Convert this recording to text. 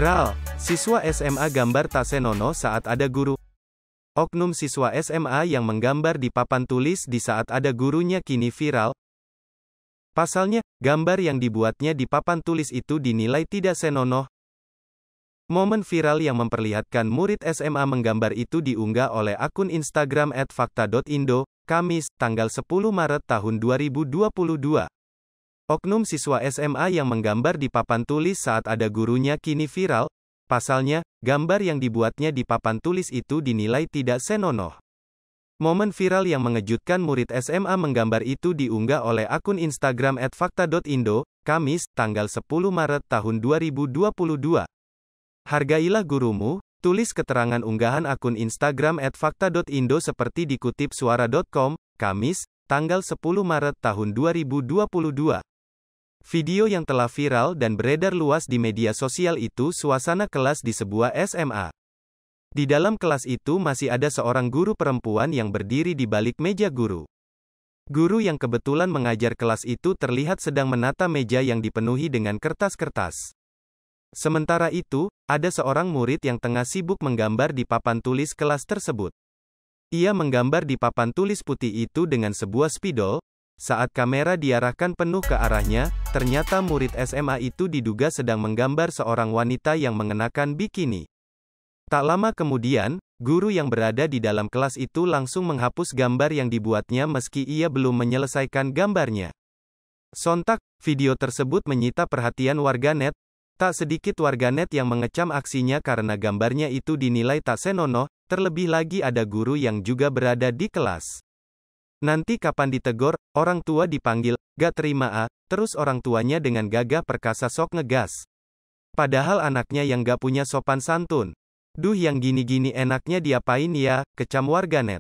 Viral, siswa SMA gambar tak senonoh saat ada guru. Oknum siswa SMA yang menggambar di papan tulis di saat ada gurunya kini viral. Pasalnya, gambar yang dibuatnya di papan tulis itu dinilai tidak senonoh. Momen viral yang memperlihatkan murid SMA menggambar itu diunggah oleh akun Instagram @fakta.indo, Kamis, tanggal 10 Maret tahun 2022. Oknum siswa SMA yang menggambar di papan tulis saat ada gurunya kini viral. Pasalnya, gambar yang dibuatnya di papan tulis itu dinilai tidak senonoh. Momen viral yang mengejutkan murid SMA menggambar itu diunggah oleh akun Instagram @fakta.indo, Kamis, tanggal 10 Maret tahun 2022. Hargailah gurumu, tulis keterangan unggahan akun Instagram @fakta.indo seperti dikutip suara.com, Kamis, tanggal 10 Maret tahun 2022. Video yang telah viral dan beredar luas di media sosial itu suasana kelas di sebuah SMA. Di dalam kelas itu masih ada seorang guru perempuan yang berdiri di balik meja guru. Guru yang kebetulan mengajar kelas itu terlihat sedang menata meja yang dipenuhi dengan kertas-kertas. Sementara itu, ada seorang murid yang tengah sibuk menggambar di papan tulis kelas tersebut. Ia menggambar di papan tulis putih itu dengan sebuah spidol. Saat kamera diarahkan penuh ke arahnya, ternyata murid SMA itu diduga sedang menggambar seorang wanita yang mengenakan bikini. Tak lama kemudian, guru yang berada di dalam kelas itu langsung menghapus gambar yang dibuatnya meski ia belum menyelesaikan gambarnya. Sontak, video tersebut menyita perhatian warganet. Tak sedikit warganet yang mengecam aksinya karena gambarnya itu dinilai tak senonoh, terlebih lagi ada guru yang juga berada di kelas. Nanti kapan ditegur, orang tua dipanggil, gak terima terus orang tuanya dengan gagah perkasa sok ngegas. Padahal anaknya yang gak punya sopan santun. Duh yang gini-gini enaknya diapain ya, kecam warganet.